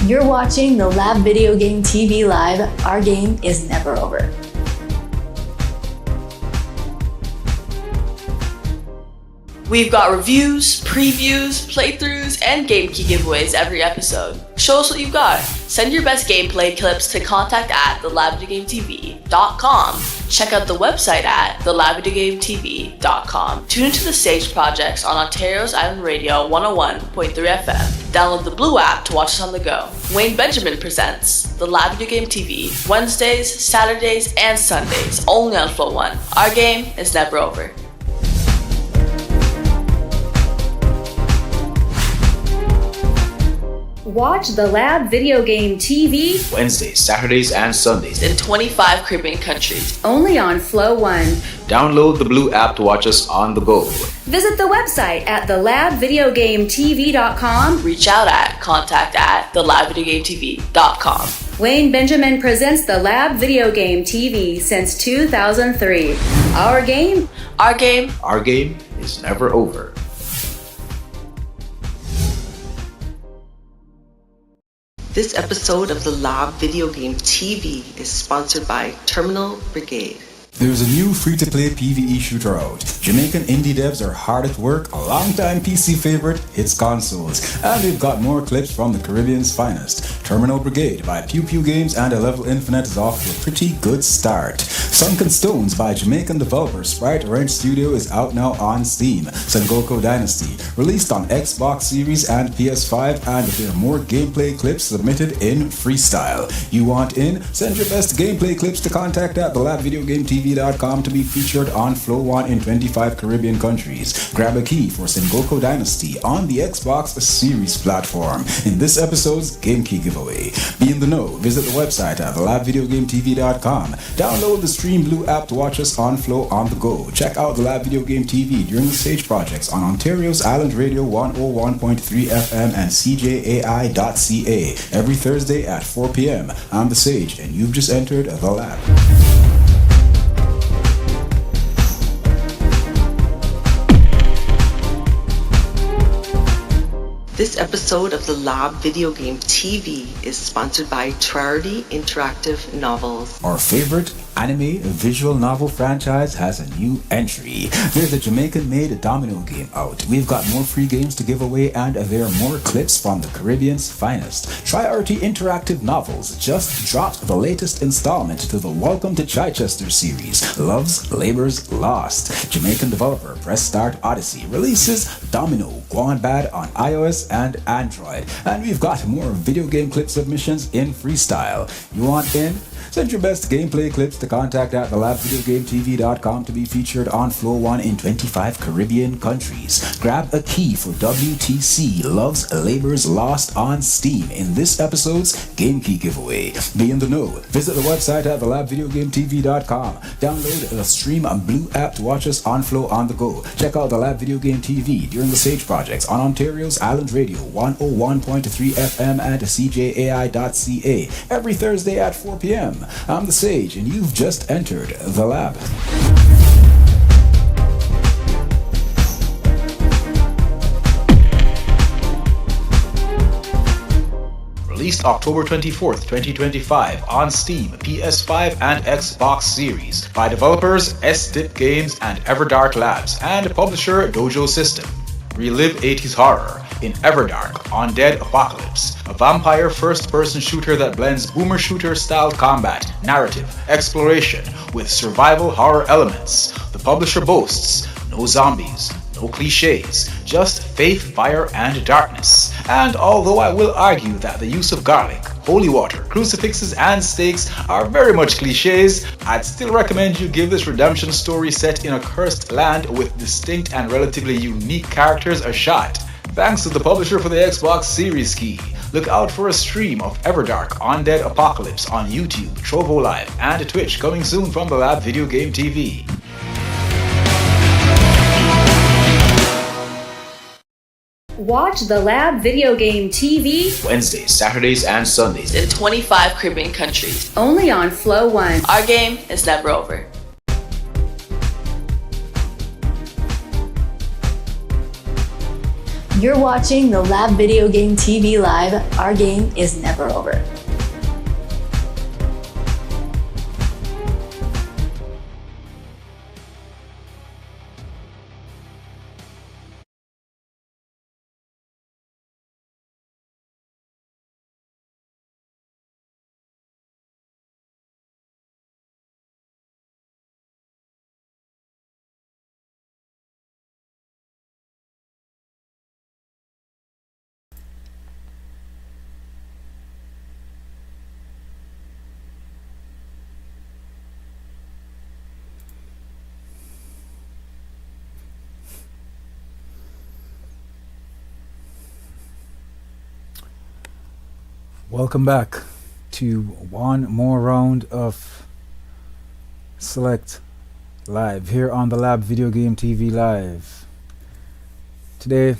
You're watching the Lab Video Game TV Live. Our game is never over. We've got reviews, previews, playthroughs, and game key giveaways every episode. Show us what you've got. Send your best gameplay clips to contact@thelabvideogametv.com. Check out the website at thelabvideogametv.com. Tune into the Sage projects on Ontario's Island Radio 101.3 FM. Download the Blue app to watch us on the go. Wayne Benjamin presents the Lab Video Game TV, Wednesdays, Saturdays, and Sundays, only on Flow 1. Our game is never over. Watch the Lab Video Game TV Wednesdays, Saturdays, and Sundays in 25 Caribbean countries, only on Flow 1. Download the Blue app to watch us on the go. Visit the website at thelabvideogametv.com. Reach out at contact@thelabvideogametv.com. Wayne Benjamin presents the Lab Video Game TV since 2003. Our game is never over. This episode of the Lab Video Game TV is sponsored by Terminal Brigade. There's a new free-to-play PvE shooter out. Jamaican indie devs are hard at work, a long-time PC favorite hits consoles, and they've got more clips from the Caribbean's finest. Terminal Brigade by Pew Pew Games and A Level Infinite is off to a pretty good start. Sunken Stones by Jamaican developer Sprite Ranch Studio is out now on Steam. Sengoku Dynasty, released on Xbox Series and PS5, and there are more gameplay clips submitted in freestyle. You want in? Send your best gameplay clips to contact@thelabvideogametv.com to be featured on Flow 1 in 25 Caribbean countries. Grab a key for Sengoku Dynasty on the Xbox Series platform in this episode's Game Key giveaway. Be in the know. Visit the website at thelabvideogametv.com. Download the Stream Blue app to watch us on Flow on the go. Check out the Lab Video Game TV during the Sage projects on Ontario's Island Radio 101.3 FM and CJAI.ca every Thursday at 4 p.m. I'm the Sage, and you've just entered the Lab. This episode of the Lab Video Game TV is sponsored by Trarity Interactive Novels. Our favorite anime visual novel franchise has a new entry. There's a Jamaican-made domino game out. We've got more free games to give away, and there are more clips from the Caribbean's finest. Trarity Interactive Novels just dropped the latest installment to the Welcome to Chichester series, Love's Labour's Lost. Jamaican developer Press Start Odyssey releases Domino Gone Bad on iOS and Android. And we've got more video game clip submissions in freestyle. You want in? Send your best gameplay clips to contact@thelabvideogametv.com to be featured on Flow 1 in 25 Caribbean countries. Grab a key for WTC Love's Labour's Lost on Steam in this episode's Game Key giveaway. Be in the know. Visit the website at thelabvideogametv.com. Download the Stream Blue app to watch us on Flow on the go. Check out the Lab Video Game TV during the Sage projects on Ontario's Island Radio 101.3 FM and CJAI.ca every Thursday at 4 p.m. I'm the Sage, and you've just entered the Lab. Released October 24th, 2025 on Steam, PS5 and Xbox Series by developers S-Dip Games and EVERDARK Labs and publisher Dojo System. Relive 80s horror in EVERDARK, Undead Apocalypse, a vampire first-person shooter that blends boomer shooter-style combat, narrative, exploration with survival horror elements. The publisher boasts no zombies, no cliches, just faith, fire, and darkness. And although I will argue that the use of garlic, holy water, crucifixes, and stakes are very much cliches, I'd still recommend you give this redemption story set in a cursed land with distinct and relatively unique characters a shot. Thanks to the publisher for the Xbox Series key. Look out for a stream of EVERDARK Undead Apocalypse on YouTube, Trovo Live, and Twitch coming soon from the Lab Video Game TV. Watch the Lab Video Game TV Wednesdays, Saturdays, and Sundays in 25 Caribbean countries, only on Flow 1. Our game is never over. You're watching the Lab Video Game TV Live. Our game is never over. Welcome back to one more round of Select Live here on the Lab Video Game TV Live. Today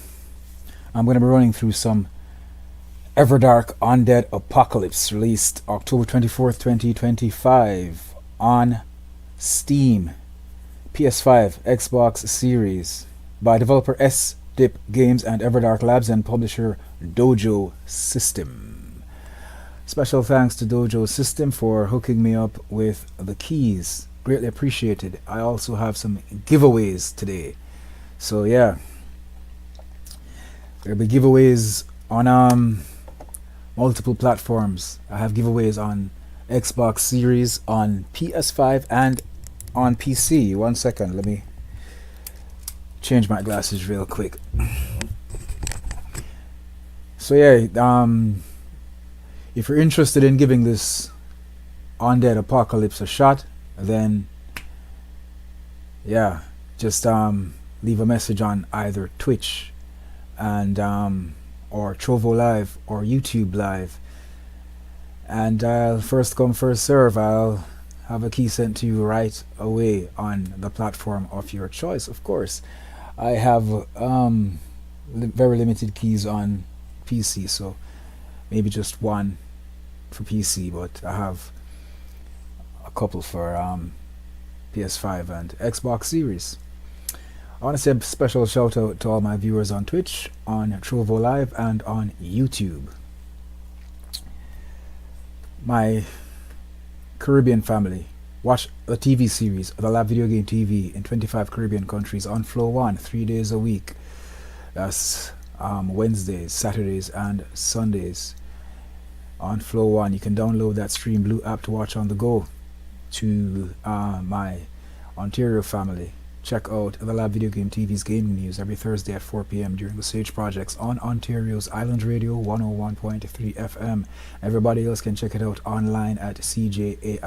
I'm going to be running through some EVERDARK Undead Apocalypse, released October 24th, 2025 on Steam, PS5, Xbox Series, by developer S-Dip Games and EVERDARK Labs and publisher Dojo System. Special thanks to Dojo System for hooking me up with the keys. Greatly appreciated. I also have some giveaways today. So yeah, there'll be giveaways on multiple platforms. I have giveaways on Xbox Series, on PS5 and on PC. 1 second, let me change my glasses real quick. So yeah, if you're interested in giving this Undead Apocalypse a shot, then yeah, just leave a message on either Twitch and or Trovo Live or YouTube Live, and I'll first come first serve. I'll have a key sent to you right away on the platform of your choice. Of course, I have very limited keys on PC, so maybe just one for PC, but I have a couple for PS5 and Xbox Series. I want to say a special shout out to all my viewers on Twitch, on Trovo Live and on YouTube. My Caribbean family watch the TV series, the Lab Video Game TV, in 25 Caribbean countries on Flow 1, 3 days a week. That's Wednesdays, Saturdays and Sundays on Flow 1. You can download that Stream Blue app to watch on the go. To my Ontario family, check out the Lab Video Game TV's gaming news every Thursday at 4 p.m. during the Sage Projects on Ontario's Island Radio 101.3 FM. Everybody else can check it out online at cjai.ca.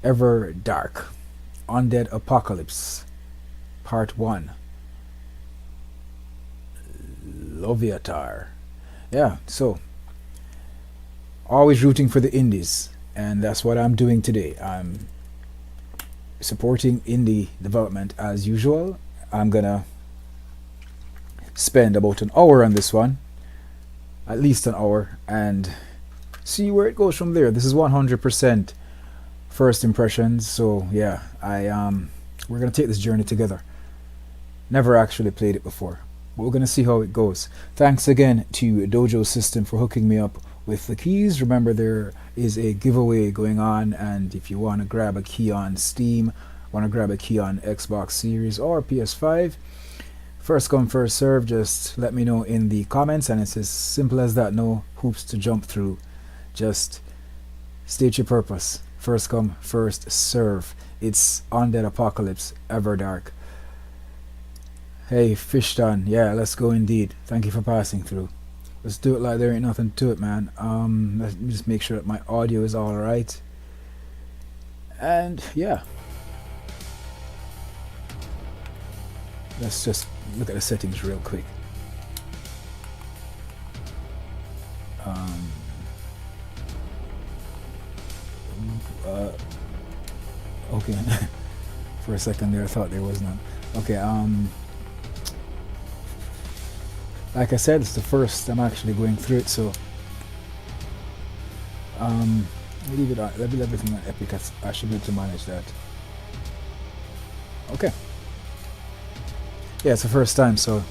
EVERDARK Undead Apocalypse Part 1, Loviatar. Yeah, so always rooting for the indies, and that's what I'm doing today. I'm supporting indie development as usual. I'm gonna spend about an hour on this one, at least an hour, and see where it goes from there. This is 100% first impressions, so yeah, we're gonna take this journey together. Never actually played it before, but we're gonna see how it goes. Thanks again to Dojo System for hooking me up with the keys. Remember, there is a giveaway going on, and if you want to grab a key on Steam, want to grab a key on Xbox Series or PS5, first come first serve. Just let me know in the comments, and it's as simple as that. No hoops to jump through, just state your purpose. First come first serve. It's Undead Apocalypse EVERDARK. Hey Fishton, yeah, let's go indeed. Thank you for passing through. Let's do it like there ain't nothing to it, man. Let me just make sure that my audio is alright. And yeah, let's just look at the settings real quick. Okay. For a second there I thought there was none. Okay, like I said, it's the first I'm actually going through it, so leave it on, leave everything on Epic. I should be able to manage that. Okay. Yeah, it's the first time, so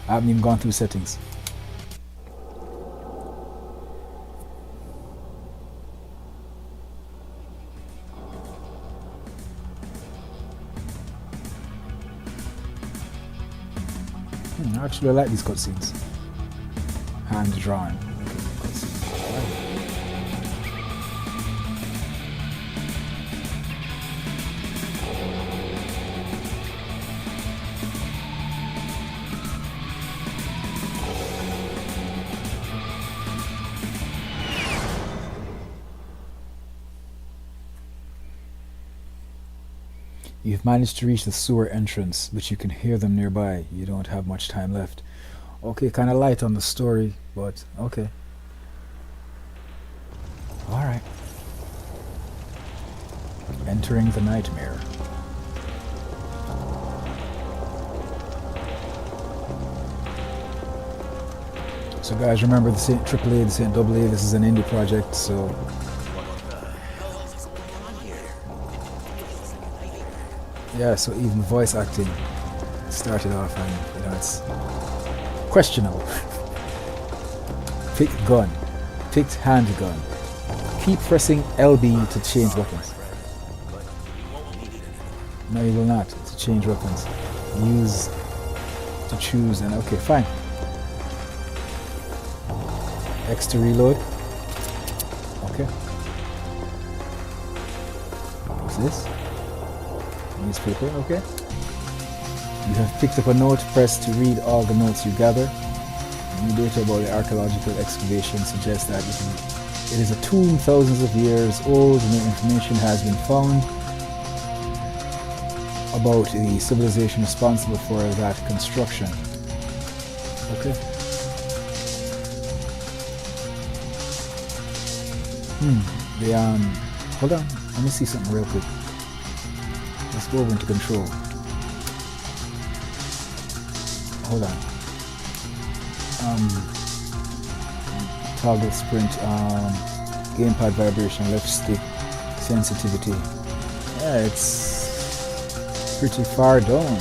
I haven't even gone through settings. Actually, I like these cutscenes. Hand drawn. You've managed to reach the sewer entrance, but you can hear them nearby. You don't have much time left. Okay, kind of light on the story, but okay. Alright. Entering the nightmare. So guys, remember this ain't AAA, this ain't AA, this is an indie project, so... Yeah, so even voice acting started off and, you know, it's questionable. Pick gun. Picked handgun. Keep pressing LB to change weapons. No, you will not. To change weapons. Use to choose and okay, fine. X to reload. Okay. What's this? Newspaper, okay. You have picked up a note. Press to read all the notes you gather. New data about the archaeological excavation suggests that it is a tomb thousands of years old. No information has been found about the civilization responsible for that construction. Okay. Hold on. Let me see something real quick. Let's go over into control. Hold on. Toggle sprint, gamepad vibration, left stick sensitivity. Yeah, it's pretty far down,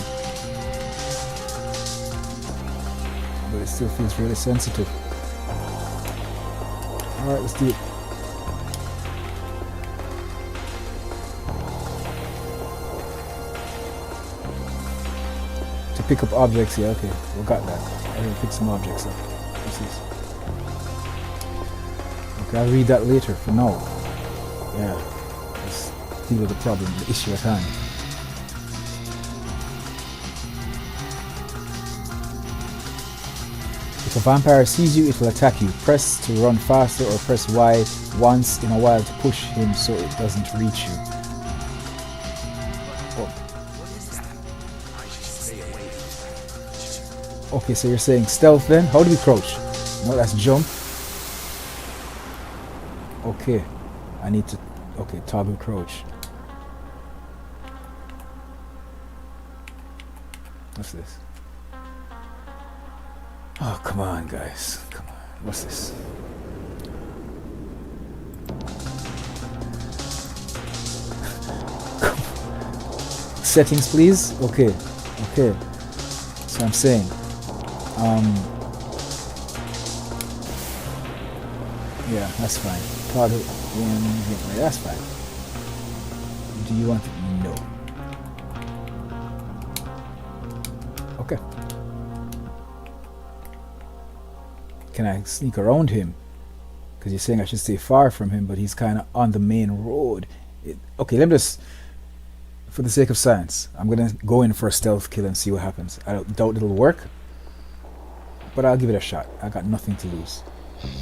but it still feels really sensitive. Alright, let's do it. To pick up objects, yeah, okay, we got that. I gotta pick some objects up. What's this? Okay, I'll read that later. For now, yeah, let's deal with the problem, the issue at hand. If a vampire sees you, it will attack you. Press to run faster or press Y once in a while to push him so it doesn't reach you. Okay, so you're saying stealth then? How do we crouch? No, that's jump. Okay, I need to... Okay, toggle crouch. What's this? Oh, come on, guys. Come on. What's this? Settings, please? Okay. Okay. So I'm saying... yeah, that's fine. Toggle in... That's fine. Do you want... No. Okay. Can I sneak around him? Because you're saying I should stay far from him, but he's kind of on the main road. Okay, let me just... For the sake of science, I'm going to go in for a stealth kill and see what happens. I doubt it'll work, but I'll give it a shot. I got nothing to lose.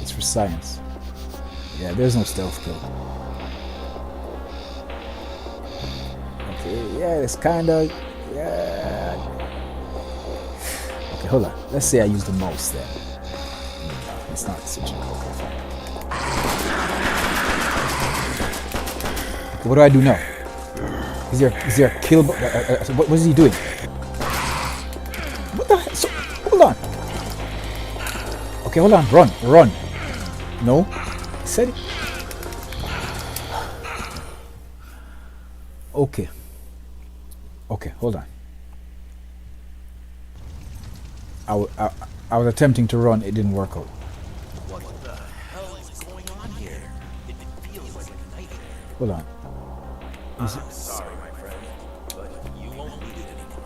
It's for science. Yeah, there's no stealth kill. Okay, yeah, it's kind of... Yeah. Okay, hold on. Let's say I use the mouse then. No, it's not switching. Okay, fine. Okay, what do I do now? Is there a kill? What is he doing? What the hell? So, hold on. Okay, hold on. Run. No. He said it. Okay. Okay, hold on. I was attempting to run, it didn't work out. What the hell is going on here? It feels like a nightmare. Hold on. I'm sorry, my friend, but you won't need it anymore.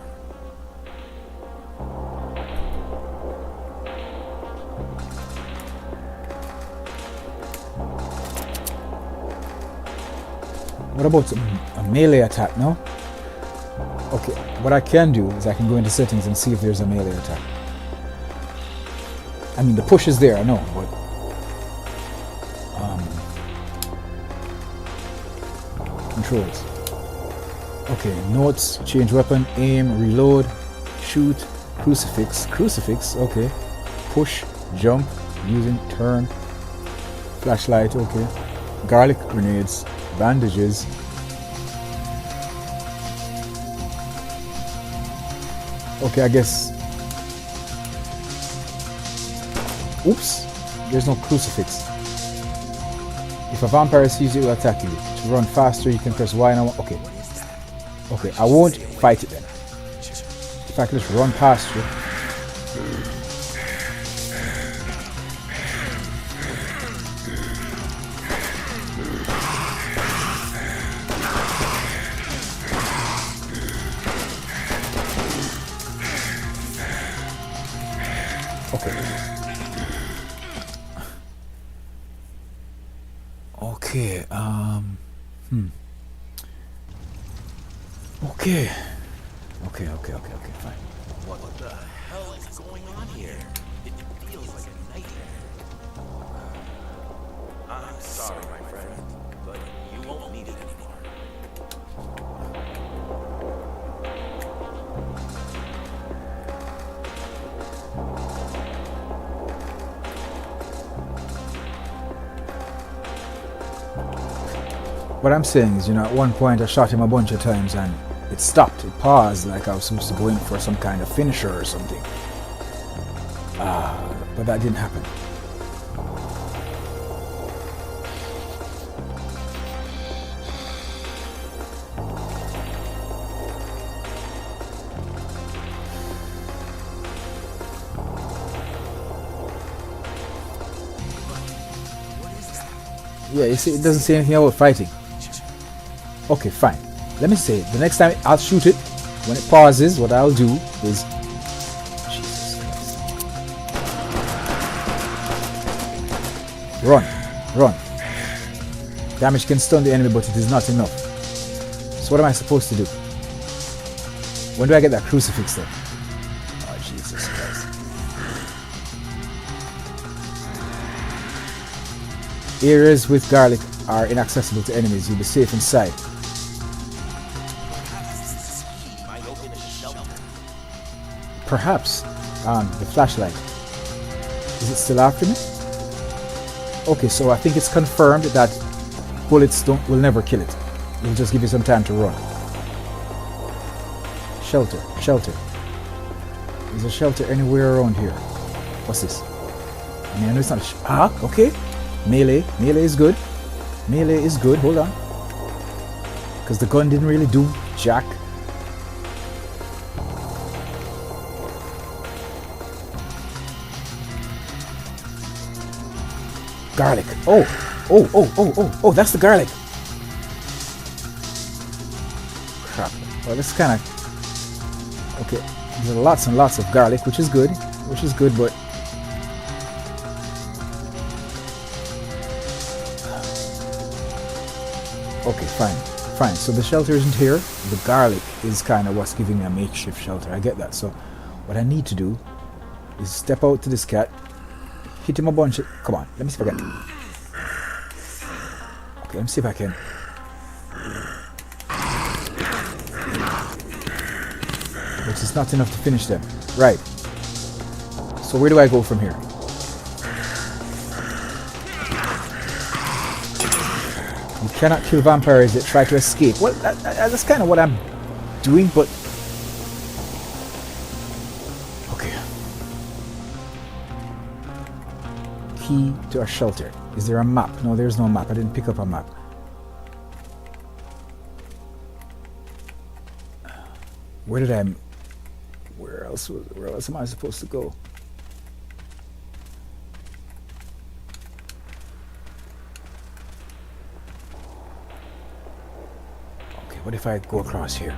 What about a melee attack, no? Okay, what I can do is I can go into settings and see if there's a melee attack. I mean, the push is there, I know, but... controls. Okay, notes, change weapon, aim, reload, shoot, crucifix, okay. Push, jump, using, turn, flashlight, okay. Garlic grenades, bandages. Okay, I guess. Oops, there's no crucifix. If a vampire sees you, it will attack you. To run faster, you can press Y now. Okay. Okay, I won't fight it then. If I can just run past you. Okay, Okay, fine. What the hell is going on here? It feels like a nightmare. I'm sorry, my friend, but you won't need it anymore. What I'm saying is, at one point I shot him a bunch of times and it stopped, it paused, like I was supposed to go in for some kind of finisher or something. But that didn't happen. Yeah, you see, it doesn't say anything about fighting. Okay, fine. Let me say, the next time I'll shoot it, when it pauses, what I'll do is... Jesus Christ. Run. Damage can stun the enemy, but it is not enough. So what am I supposed to do? When do I get that crucifix then? Oh, Jesus Christ. Areas with garlic are inaccessible to enemies. You'll be safe inside. Perhaps the flashlight. Is it still after me? Okay, so I think it's confirmed that bullets will never kill it. It'll just give you some time to run. Shelter. Is a shelter anywhere around here? What's this? I mean, I know it's not okay. Melee is good. Hold on. Because the gun didn't really do jack. Garlic. Oh, that's the garlic. Crap. Well, this kind of... Okay, there's lots and lots of garlic, which is good, but... Okay, fine. So the shelter isn't here. The garlic is kind of what's giving me a makeshift shelter. I get that. So what I need to do is step out to this cat, hit him a bunch of... Come on, let me see if I can... Okay, let me see if I can... But it's not enough to finish them. Right. So where do I go from here? You cannot kill vampires that try to escape. Well, that's kind of what I'm doing, but... Okay. Key to a shelter. Is there a map? No, there's no map. I didn't pick up a map. Where Where else am I supposed to go? Okay, what if I go across here?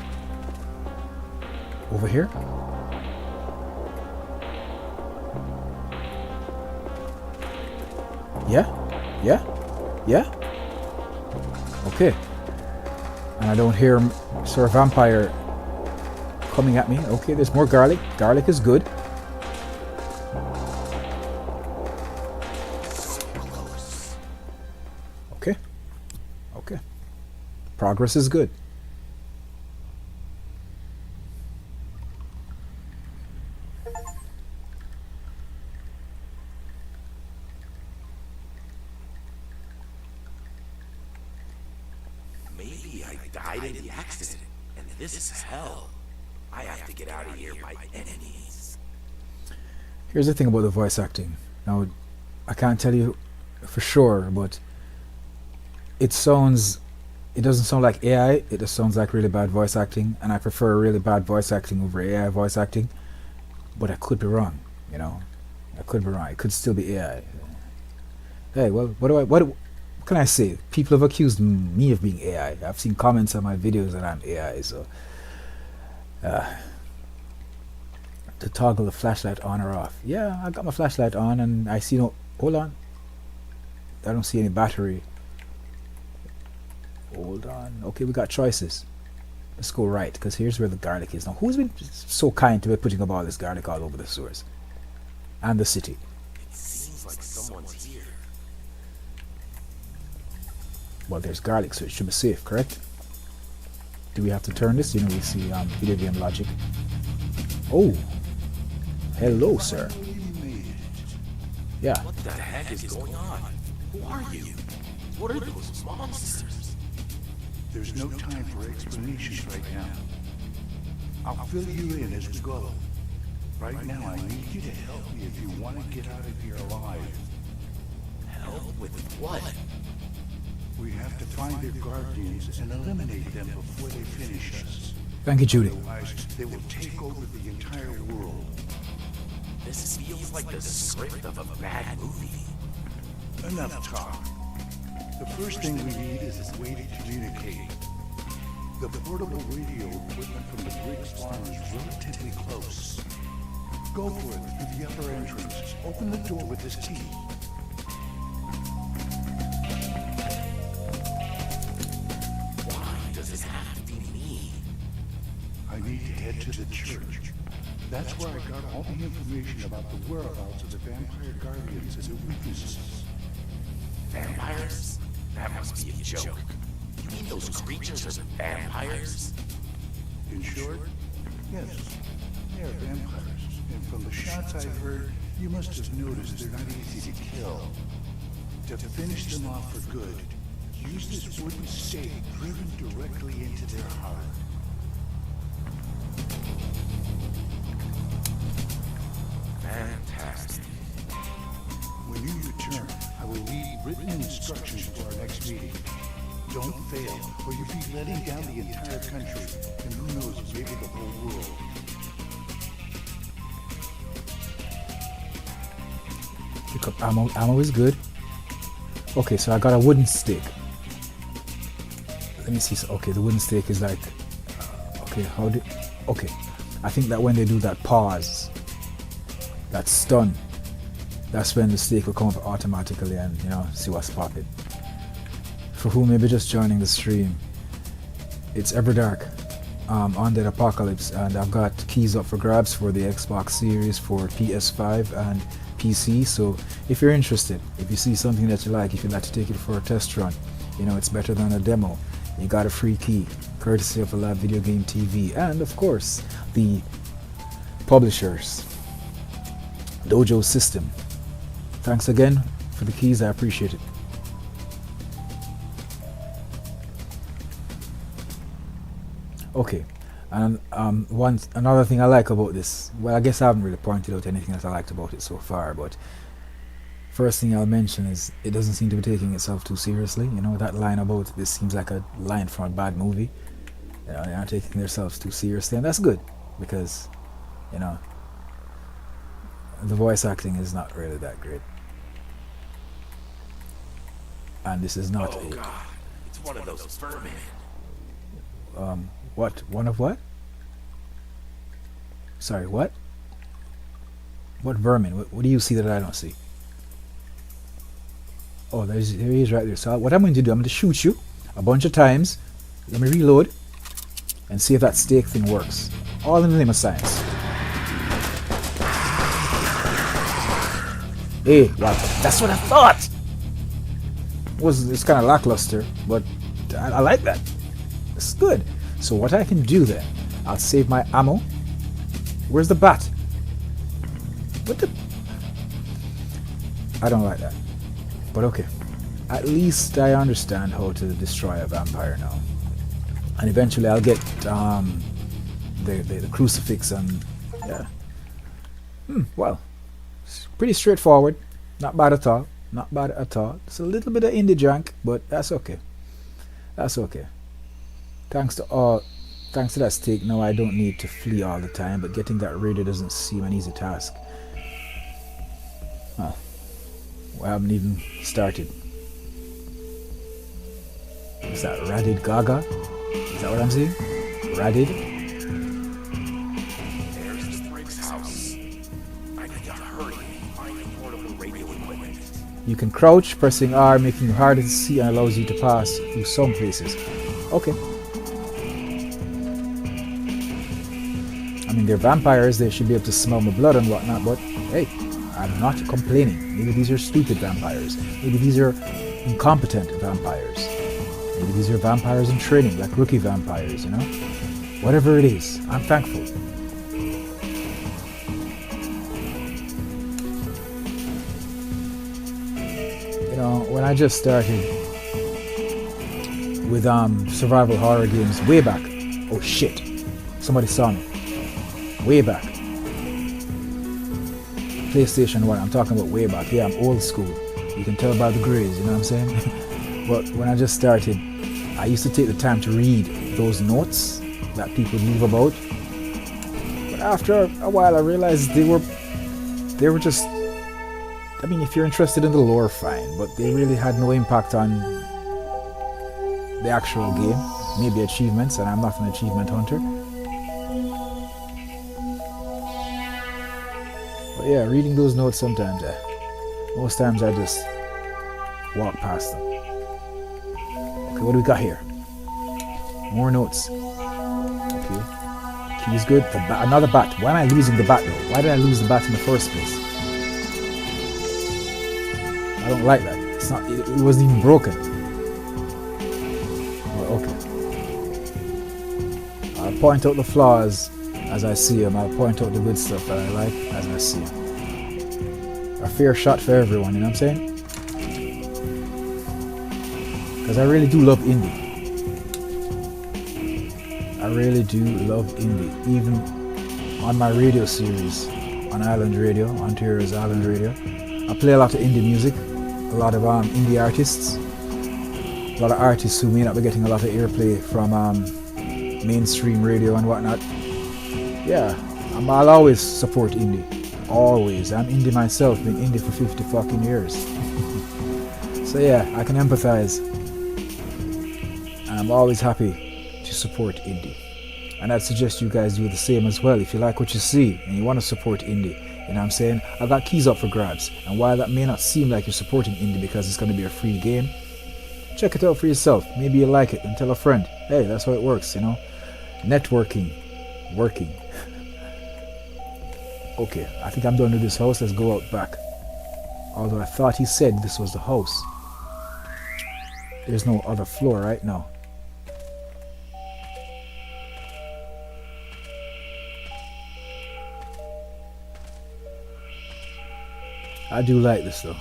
Over here? Yeah? Yeah? Yeah? Okay. And I don't hear Sir Vampire coming at me. Okay, there's more garlic. Garlic is good. Okay. Okay. Progress is good. Maybe I died in the accident, and this is hell. I have to get out of here by any means. Here's the thing about the voice acting. Now, I can't tell you for sure, but it doesn't sound like AI, it just sounds like really bad voice acting, and I prefer really bad voice acting over AI voice acting, but I could be wrong, you know. I could be wrong. It could still be AI. Hey, well, what can I say? People have accused me of being AI. I've seen comments on my videos that I'm AI, so to toggle the flashlight on or off. Yeah, I got my flashlight on and I see no... Hold on. I don't see any battery. Hold on. Okay, we got choices. Let's go right, because here's where the garlic is. Now, who's been so kind to be putting up all this garlic all over the sewers? And the city. It seems like someone's here. Well, there's garlic, so it should be safe, correct? Do we have to turn this? You know, we see video game logic. Oh. Hello, sir. Yeah. What the heck is going on? Who are you? What are those monsters? There's no time for explanations right now. I'll fill you in as we go. Right now, I need you to help me if you want to get out of here alive. Help with what? We have to find their guardians and eliminate them before they finish us. Thank you, Judy. Otherwise, they will take over the entire world. This feels like the script of a bad movie. Enough talk. The first thing we need is a way to communicate. The portable radio equipment from the brig spawn is relatively close. Go for it through the upper entrance. Open the door with this key. Why does this have to be me? I need to head to the church. That's where I got all the information about the whereabouts of the vampire guardians and their weaknesses. Vampires? That must be a joke. You mean those creatures are vampires? In short, yes, they are vampires. And from the shots I've heard, you must have noticed they're not easy to kill. To finish them off for good, use this wooden stake driven directly into their heart. Fantastic. When you return, I will leave written instructions for our next meeting. Don't fail, or you'll be letting down the entire country, and who knows, maybe the whole world. Pick up ammo. Ammo is good. Okay, so I got a wooden stake. Let me see. So, okay, the wooden stake is like... okay, okay, I think that when they do that pause, that stun, that's when the stake will come up automatically and, you know, see what's popping. For who may be just joining the stream, it's EVERDARK, Undead Apocalypse, and I've got keys up for grabs for the Xbox Series, for PS5 and PC. So if you're interested, if you see something that you like, if you'd like to take it for a test run, you know, it's better than a demo, you got a free key, courtesy of the Lab Video Game TV, and of course the publishers, Dojo System. Thanks again for the keys, I appreciate it. Okay, and another thing I like about this, well, I guess I haven't really pointed out anything that I liked about it so far, but first thing I'll mention is it doesn't seem to be taking itself too seriously. You know, that line about this seems like a line from a bad movie. You know, they're not taking themselves too seriously, and that's good, because You know, the voice acting is not really that great. And this is not Oh God, it's one of those vermin. What? One of what? Sorry, what? What vermin? What do you see that I don't see? Oh, there he is right there. So what I'm going to do, I'm going to shoot you a bunch of times. Let me reload and see if that stake thing works. All in the name of science. Hey, well, that's what I thought. It's kind of lackluster, but I like that. It's good. So what I can do then, I'll save my ammo. Where's the bat? What the? I don't like that. But okay. At least I understand how to destroy a vampire now. And eventually I'll get the crucifix and yeah. Well, it's pretty straightforward. Not bad at all. Not bad at all. It's a little bit of indie junk, but that's okay. That's okay. Thanks to that stake, now I don't need to flee all the time, but getting that radio doesn't seem an easy task. Well, we haven't even started. Is that Radid Gaga? Is that what I'm saying? Radid? There's the Briggs house. I need to hurry and find portable radio equipment. You can crouch, pressing R, making it harder to see and allows you to pass through some places. Okay. I mean, they're vampires, they should be able to smell my blood and whatnot, but hey, I'm not complaining. Maybe these are stupid vampires. Maybe these are incompetent vampires. Maybe these are vampires in training, like rookie vampires, you know? Whatever it is, I'm thankful. You know, when I just started with survival horror games way back, oh shit, somebody saw me. Way back. PlayStation 1, I'm talking about way back. Yeah, I'm old school. You can tell by the grays, you know what I'm saying? But when I just started, I used to take the time to read those notes that people leave about. But after a while I realized they were just, I mean, if you're interested in the lore, fine, but they really had no impact on the actual game. Maybe achievements, and I'm not an achievement hunter. But yeah, reading those notes sometimes, most times I just walk past them. Okay, what do we got here? More notes. Okay. Key's good. Another bat. Why am I losing the bat though? Why did I lose the bat in the first place? I don't like that. It's not. It wasn't even broken. Well, okay. I'll point out the flaws as I see them. I'll point out the good stuff that I like as I see them. A fair shot for everyone, you know what I'm saying? Because I really do love indie. I really do love indie. Even on my radio series, on Island Radio, Ontario's Island Radio, I play a lot of indie music, a lot of indie artists, a lot of artists who may not be getting a lot of airplay from mainstream radio and whatnot. Yeah, I'll always support indie. Always. I'm indie myself, been indie for 50 fucking years. So yeah, I can empathize. And I'm always happy to support indie. And I'd suggest you guys do the same as well. If you like what you see and you want to support indie, you know what I'm saying? I've got keys up for grabs. And while that may not seem like you're supporting indie because it's going to be a free game, check it out for yourself. Maybe you like it and tell a friend. Hey, that's how it works, you know? Networking. Working. Okay, I think I'm done with this house. Let's go out back. Although I thought he said this was the house. There's no other floor right now. I do like this though.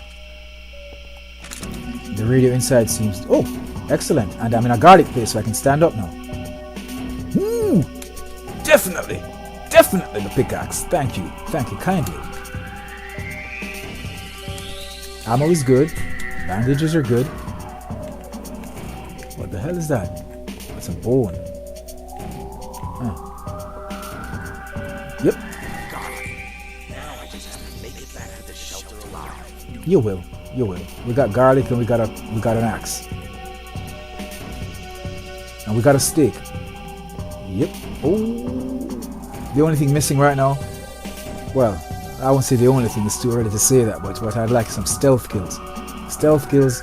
The radio inside seems... Oh, excellent. And I'm in a garlic place so I can stand up now. Definitely. Definitely the pickaxe. Thank you. Thank you kindly. Ammo is good. Bandages are good. What the hell is that? It's a bone. Huh. Yep. You will. You will. We got garlic and we got an axe. And we got a steak. Yep. Oh. The only thing missing right now, well, I won't say the only thing, it's too early to say that, but what I'd like is some stealth kills. Stealth kills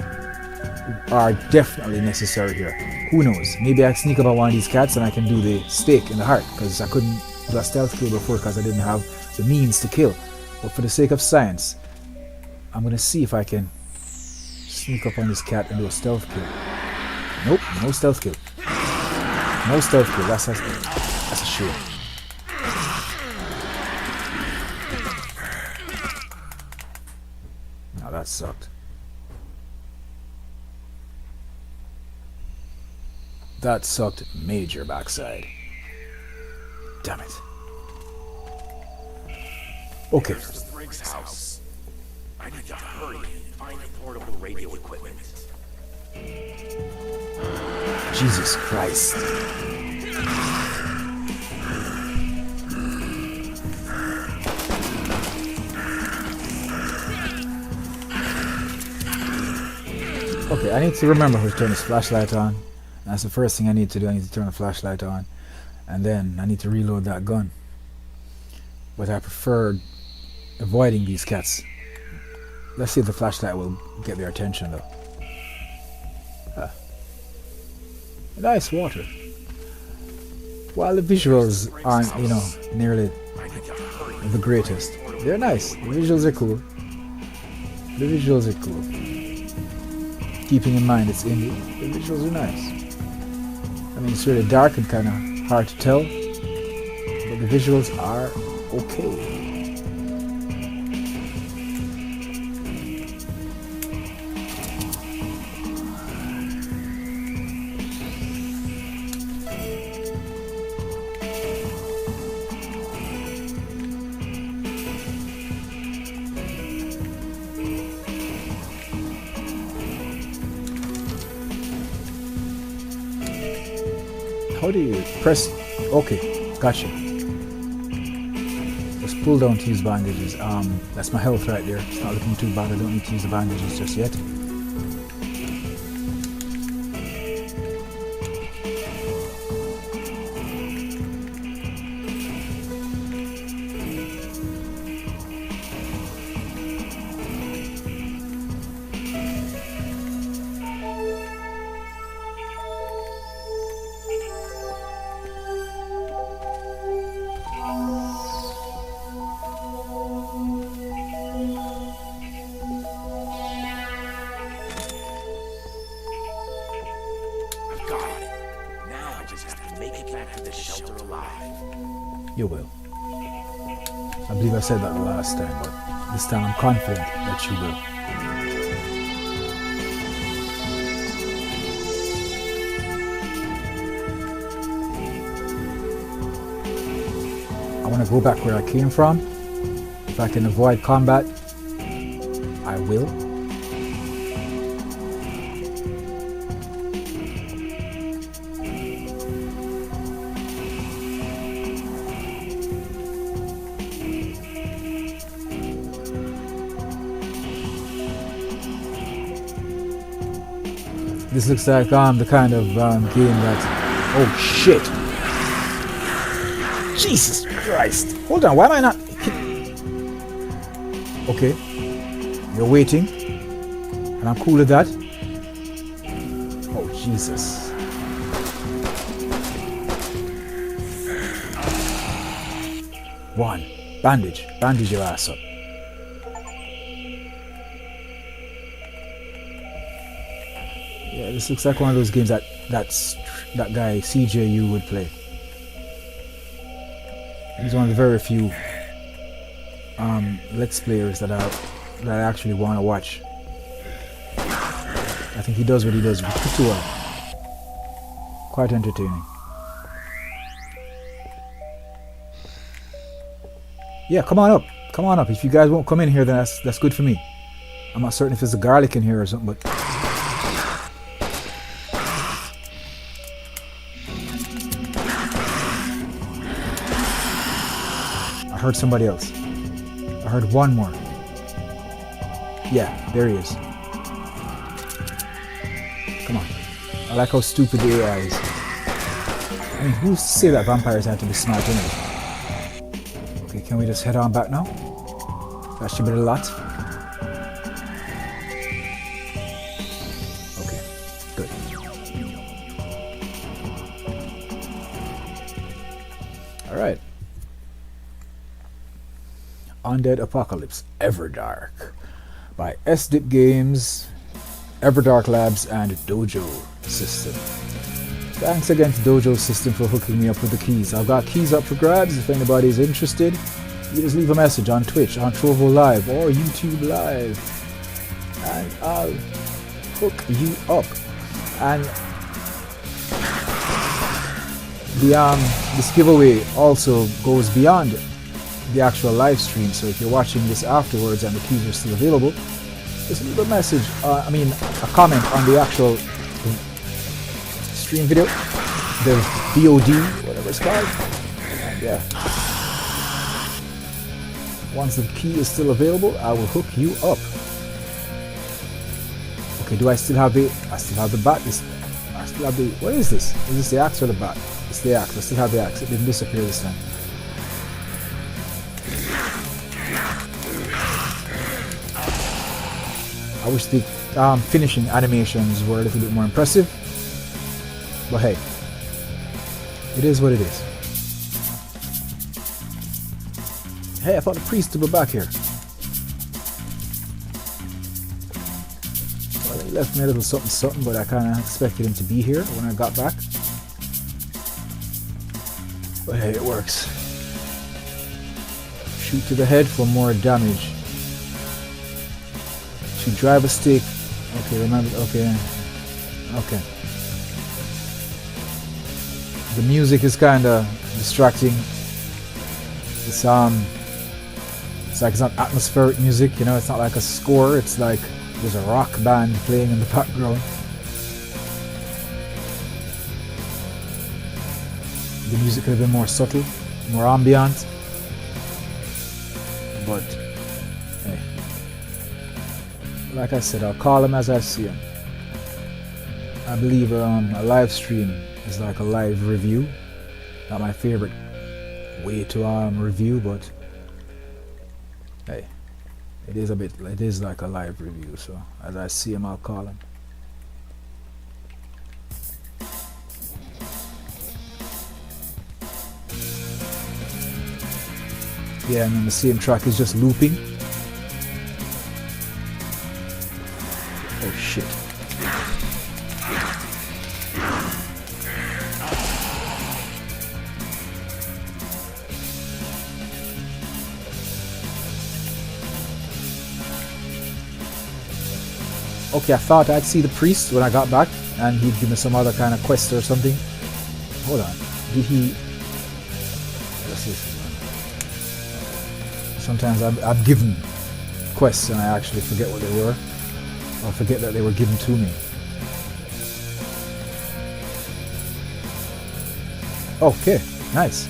are definitely necessary here. Who knows? Maybe I can sneak up on one of these cats and I can do the steak in the heart, because I couldn't do a stealth kill before because I didn't have the means to kill. But for the sake of science, I'm going to see if I can sneak up on this cat and do a stealth kill. Nope, no stealth kill. No stealth kill, that's a shame. Now that sucked. That sucked major backside. Damn it. Okay. Briggs' house. I need to hurry and find portable radio equipment. Jesus Christ. Okay, I need to remember how to turn this flashlight on. That's the first thing I need to do. I need to turn the flashlight on. And then I need to reload that gun. But I prefer avoiding these cats. Let's see if the flashlight will get their attention though. Nice water. While the visuals aren't, nearly the greatest, they're nice. The visuals are cool. The visuals are cool. Keeping in mind it's indie, the visuals are nice. I mean, it's really dark and kind of hard to tell, but the visuals are okay. How do you press? Okay, gotcha. Just pull down to use bandages. That's my health right there. It's not looking too bad. I don't need to use the bandages just yet. You will. I believe I said that the last time, but this time I'm confident that you will. I want to go back where I came from. If I can avoid combat, I will. This looks like the kind of game that... Oh shit! Jesus Christ! Hold on, why am I not... Okay. You're waiting. And I'm cool with that. Oh Jesus. One. Bandage. Bandage your ass up. Yeah, this looks like one of those games that guy CJU would play. He's one of the very few Let's Players that I actually want to watch. I think he does what he does pretty well. Quite entertaining. Yeah, come on up. Come on up. If you guys won't come in here, then that's good for me. I'm not certain if there's a garlic in here or something, but... I heard somebody else. I heard one more. Yeah, there he is. Come on. I like how stupid the AI is. I mean, who's to say that vampires have to be smart anyway? Okay, can we just head on back now? That should be a lot. Okay, good. Alright. Undead Apocalypse, EVERDARK by SDIP Games, EVERDARK Labs, and Dojo System. Thanks again to Dojo System for hooking me up with the keys. I've got keys up for grabs if anybody's interested. You just leave a message on Twitch, on Trovo Live, or YouTube Live, and I'll hook you up. And this giveaway also goes beyond the actual live stream, so if you're watching this afterwards and the keys are still available, just leave a message, a comment on the actual stream video, the VOD, whatever it's called, and yeah. Once the key is still available, I will hook you up. Okay, do I still have the bat? I still have the, what is this? Is this the axe or the bat? It's the axe. I still have the axe. It didn't disappear this time. I wish the finishing animations were a little bit more impressive, but hey, it is what it is. Hey, I thought the priest would be back here. Well, he left me a little something, but I kind of expected him to be here when I got back. But hey, it works. Shoot to the head for more damage. To drive a stick. Okay, remember. Okay. The music is kind of distracting. It's like it's not atmospheric music, you know. It's not like a score. It's like there's a rock band playing in the background. The music could have been more subtle, more ambient. But hey, like I said, I'll call him as I see him. I believe a live stream is like a live review. Not my favorite way to review, but hey, it is like a live review. So as I see him, I'll call him. Yeah, and then the same track is just looping. Oh shit. Okay, I thought I'd see the priest when I got back and he'd give me some other kind of quest or something. Hold on. Did he... What's this? Sometimes I'm given quests and I actually forget what they were, or forget that they were given to me. Okay, nice.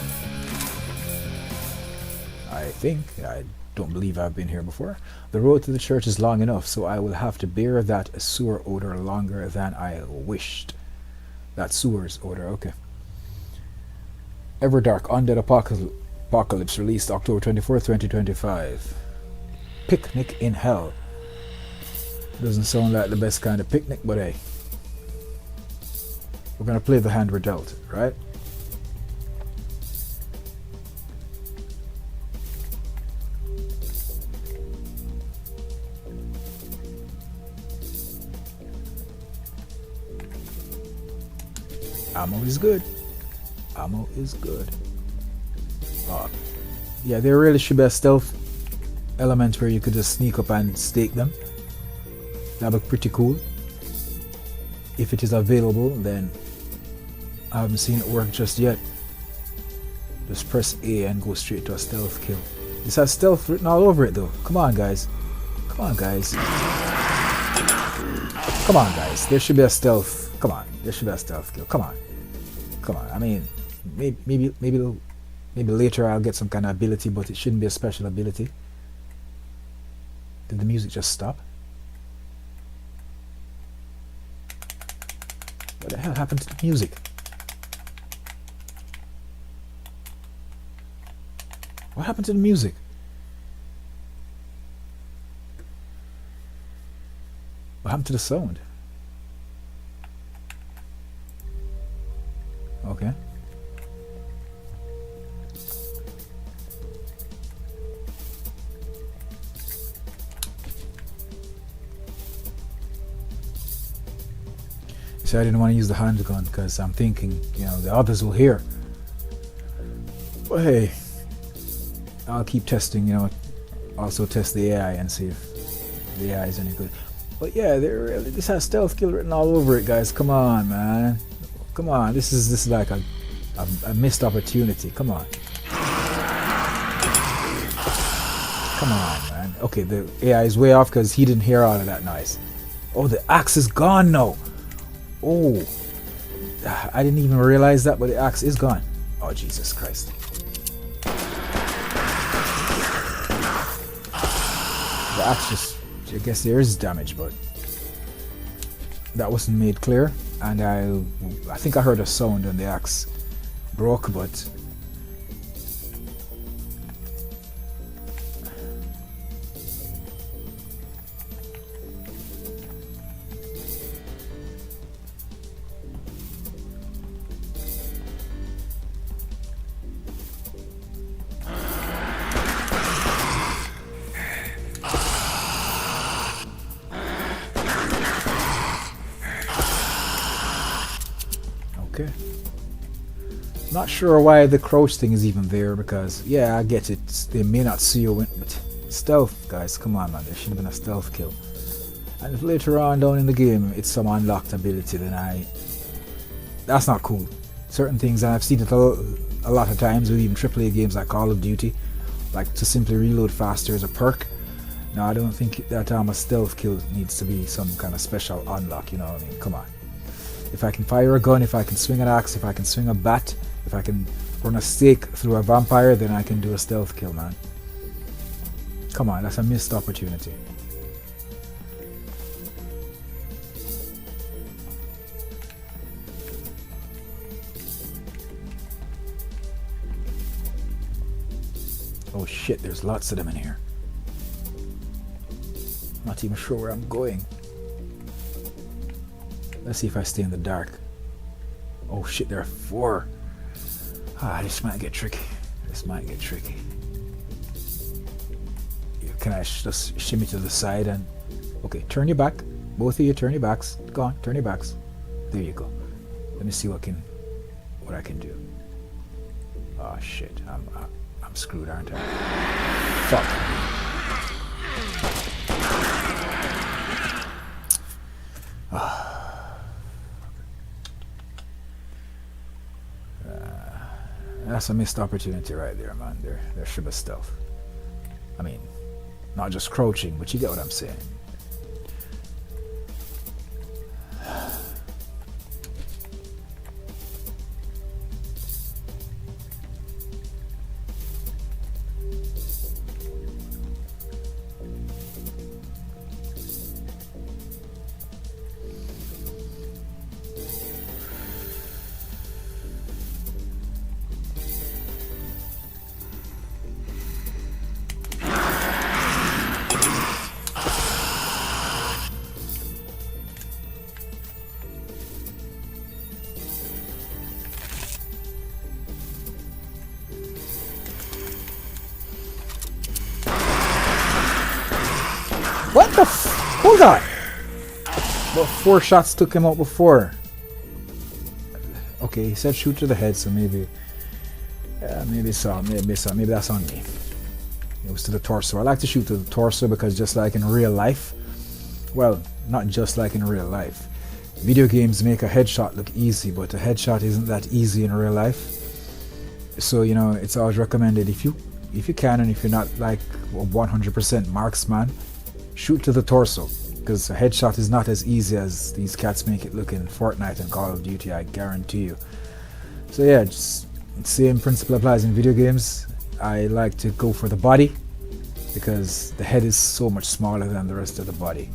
I don't believe I've been here before. The road to the church is long enough, so I will have to bear that sewer odor longer than I wished. That sewer's odor, okay. EVERDARK Undead Apocalypse, released October 24th, 2025. Picnic in Hell. Doesn't sound like the best kind of picnic, but hey. We're gonna play the hand we're dealt, right? Ammo is good. Ammo is good. Yeah, there really should be a stealth element where you could just sneak up and stake them. That would be pretty cool. If it is available, then I haven't seen it work just yet. Just press A and go straight to a stealth kill. This has stealth written all over it though. Come on guys. Come on guys. Come on guys. There should be a stealth. Come on. There should be a stealth kill. Come on. Come on. I mean, maybe later I'll get some kind of ability, but it shouldn't be a special ability. Did the music just stop? happened to the music? What happened to the music? What happened to the sound? Okay. See, I didn't want to use the handgun because I'm thinking, you know, the others will hear. But hey, I'll keep testing, you know, also test the AI and see if the AI is any good. But yeah, this has stealth kill written all over it, guys. Come on, man. Come on, this is like a missed opportunity. Come on. Come on, man. Okay, the AI is way off because he didn't hear all of that noise. Oh, the axe is gone now. Oh, I didn't even realize that, but the axe is gone. Oh, Jesus Christ. The axe just, I guess there is damage, but that wasn't made clear. And I think I heard a sound when the axe broke, but okay. Not sure why the crouch thing is even there, because yeah, I get it, they may not see you, but stealth, guys, come on, man, there should have been a stealth kill. And if later on down in the game it's some unlocked ability, then that's not cool. Certain things, and I've seen it a lot of times with even AAA games like Call of Duty, like to simply reload faster as a perk. No, I don't think that a stealth kill needs to be some kind of special unlock, you know what I mean? Come on. If I can fire a gun, if I can swing an axe, if I can swing a bat, if I can run a stake through a vampire, then I can do a stealth kill, man. Come on, that's a missed opportunity. Oh shit, there's lots of them in here. Not even sure where I'm going. Let's see if I stay in the dark. Oh shit, there are 4. Ah, this might get tricky. This might get tricky. Can I just shimmy to the side and... Okay, turn your back. Both of you, turn your backs. Go on, turn your backs. There you go. Let me see what I can do. Oh shit, I'm screwed, aren't I? Fuck. That's a missed opportunity right there, man. There should be stealth. I mean, not just crouching, but you get what I'm saying. What the hold on! Well, 4 shots took him out before. Okay, he said shoot to the head, so maybe maybe that's on me. It was to the torso. I like to shoot to the torso because just like in real life, well, not just like in real life, video games make a headshot look easy, but a headshot isn't that easy in real life. So, you know, it's always recommended if you can, and if you're not like a 100% marksman, shoot to the torso, because a headshot is not as easy as these cats make it look in Fortnite and Call of Duty, I guarantee you. So yeah, just same principle applies in video games. I like to go for the body because the head is so much smaller than the rest of the body.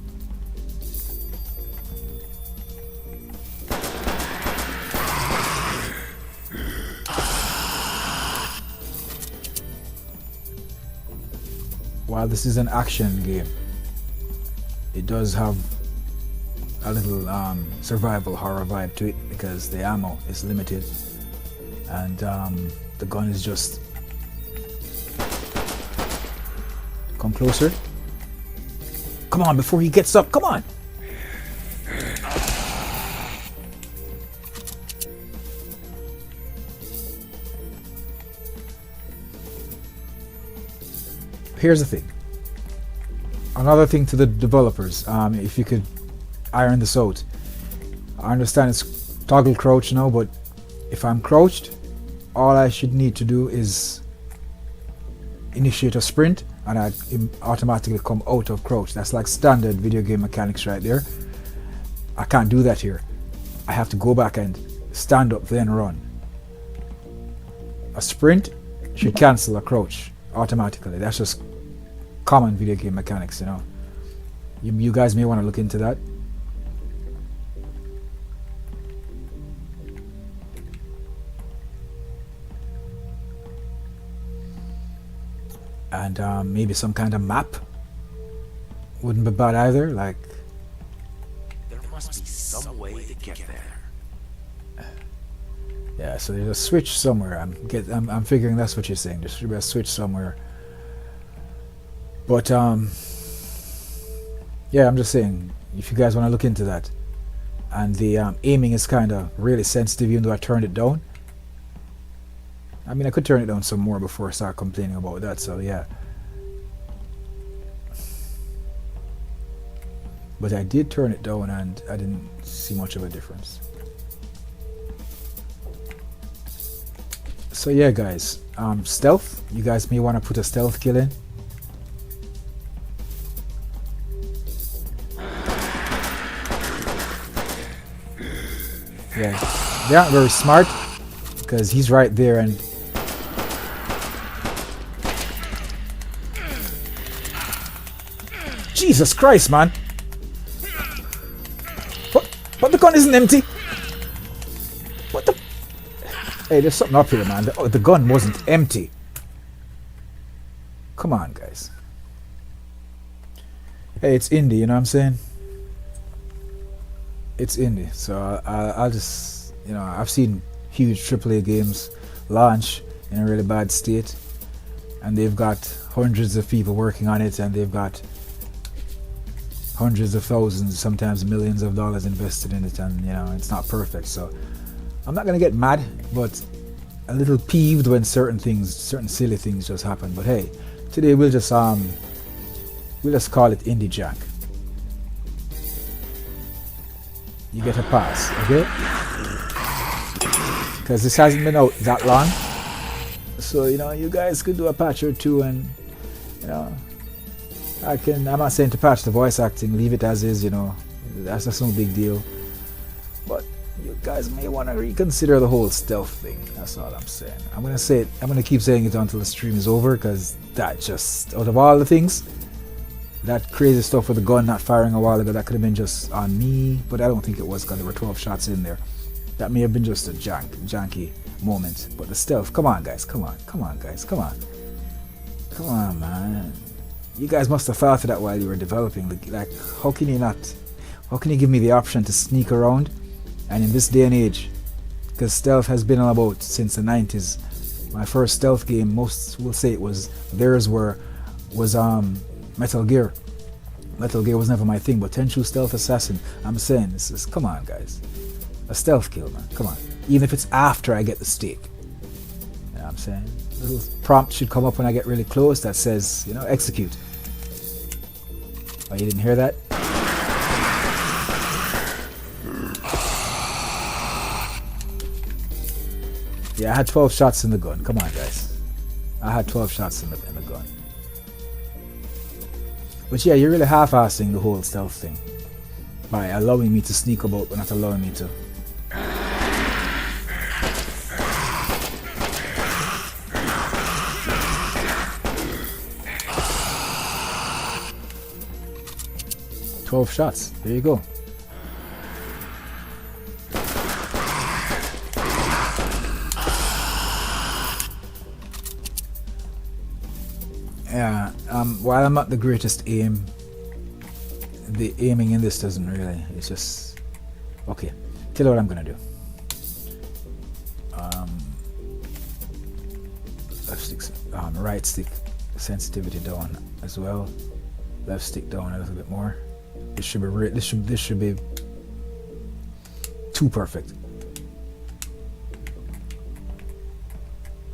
while this is an action game, it does have a little survival horror vibe to it because the ammo is limited and the gun is just... Come closer. Come on, before he gets up, come on! Here's the thing. Another thing to the developers, if you could iron this out. I understand it's toggle crouch now, but if I'm crouched, all I should need to do is initiate a sprint and I automatically come out of crouch. That's like standard video game mechanics right there. I can't do that here. I have to go back and stand up then run. A sprint should cancel a crouch automatically. That's just common video game mechanics, you know. You guys may want to look into that. And maybe some kind of map wouldn't be bad either. Like, There must be some way to get there. yeah, so there's a switch somewhere. I'm figuring that's what you're saying. There should be a switch somewhere. But yeah, I'm just saying, if you guys want to look into that. And the aiming is kind of really sensitive, even though I turned it down. I mean, I could turn it down some more before I start complaining about that, so yeah. But I did turn it down and I didn't see much of a difference. So yeah, guys, stealth. You guys may want to put a stealth kill in. Yeah, they aren't very smart because he's right there and Jesus Christ, man! What? But the gun isn't empty. What the? Hey, there's something up here, man. The gun wasn't empty. Come on, guys. Hey, it's indie, you know what I'm saying? It's indie, so I'll just, you know, I've seen huge AAA games launch in a really bad state, and they've got hundreds of people working on it, and they've got hundreds of thousands, sometimes millions of dollars invested in it, and you know, it's not perfect. So I'm not gonna get mad, but a little peeved when certain silly things just happen. But hey, today we'll just call it indie jack. You get a pass, okay? Because this hasn't been out that long, so you know, you guys could do a patch or two, and you know, I'm not saying to patch the voice acting, leave it as is, you know, that's no big deal. But you guys may want to reconsider the whole stealth thing. That's all I'm saying. I'm gonna keep saying it until the stream is over, because that just, out of all the things, that crazy stuff with the gun not firing a while ago, that could have been just on me, but I don't think it was, because there were 12 shots in there. That may have been just a janky moment. But the stealth, come on guys, come on guys, come on man. You guys must have thought of that while you were developing. Like, how can you give me the option to sneak around? And in this day and age, because stealth has been all about since the 90s. My first stealth game, most will say it was theirs, was Metal Gear. Metal Gear was never my thing, but Tenchu Stealth Assassin, I'm saying, this is, come on guys. A stealth kill, man, come on. Even if it's after I get the stake. You know what I'm saying? A little prompt should come up when I get really close that says, you know, execute. Oh, you didn't hear that? Yeah, I had 12 shots in the gun. Come on, guys. I had 12 shots in the gun. But yeah, you're really half-assing the whole stealth thing by allowing me to sneak about, but not allowing me to. "12 shots. There you go. Yeah. While I'm not the greatest aim, the aiming in this doesn't really. It's just okay. Tell you what I'm gonna do. Left stick, right stick sensitivity down as well. Left stick down a little bit more. This should be this should be too perfect.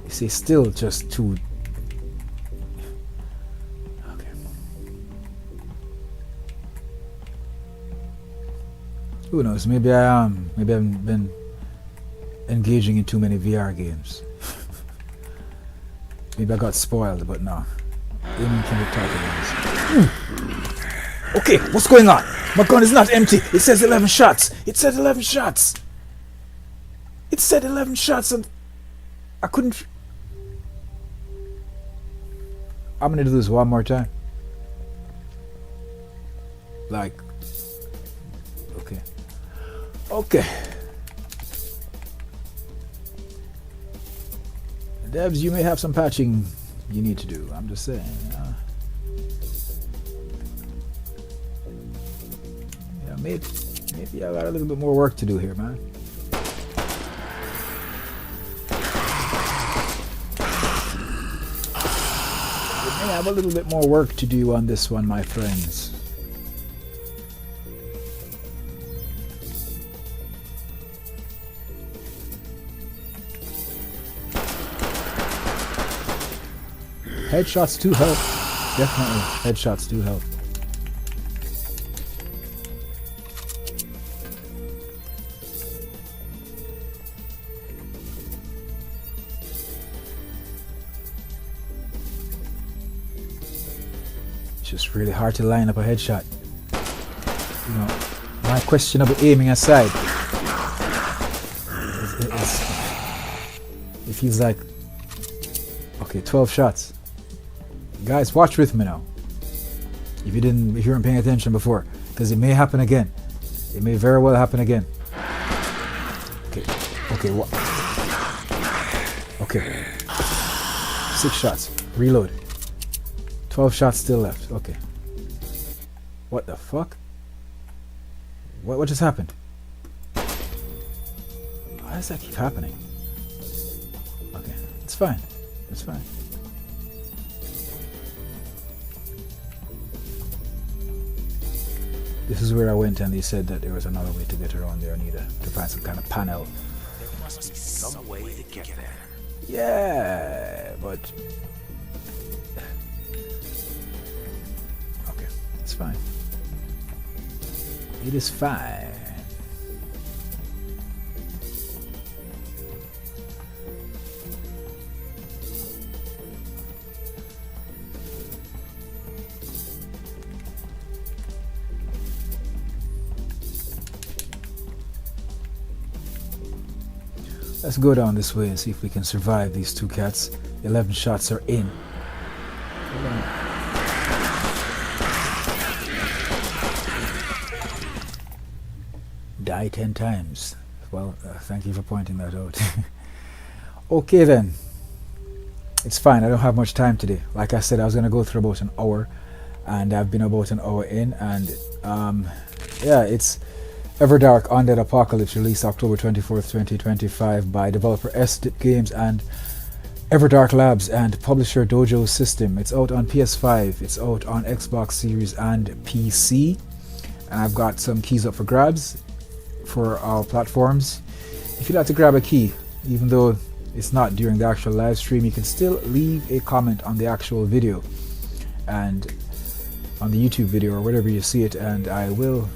You see, still just too. Okay. Who knows? Maybe I am. Maybe I've been engaging in too many VR games. Maybe I got spoiled, but no. Aiming can be taught. Okay, what's going on? My gun is not empty. It says 11 shots. It said 11 shots. It said 11 shots and I couldn't. I'm gonna do this one more time. Like. Okay. Okay. Devs, you may have some patching you need to do. I'm just saying. Yeah, maybe I got a little bit more work to do here, man. I have a little bit more work to do on this one, my friends. Headshots do help. Definitely, headshots do help. It's just really hard to line up a headshot. You know, my questionable aiming aside, it feels like, okay, 12 shots. Guys, watch with me now. If you weren't paying attention before, because it may happen again. It may very well happen again. Okay, what? Okay. 6 shots. Reload. 12 shots still left. Okay. What the fuck? What just happened? Why does that keep happening? Okay, it's fine. It's fine. This is where I went and they said that there was another way to get around there. I need to find some kind of panel. There must be some way to get there. Yeah, but... Okay, it's fine. It is fine. Let's go down this way and see if we can survive these two cats. 11 shots are in. Die 10 times. Well, thank you for pointing that out. Okay then. It's fine, I don't have much time today. Like I said, I was going to go through about an hour. And I've been about an hour in. And yeah, it's EVERDARK Undead Apocalypse, released October 24th, 2025 by developer EVERDARK Games and EVERDARK Labs and publisher Dojo System. It's out on PS5, it's out on Xbox Series and PC. And I've got some keys up for grabs for our platforms. If you'd like to grab a key, even though it's not during the actual live stream, you can still leave a comment on the actual video and on the YouTube video or wherever you see it, and I will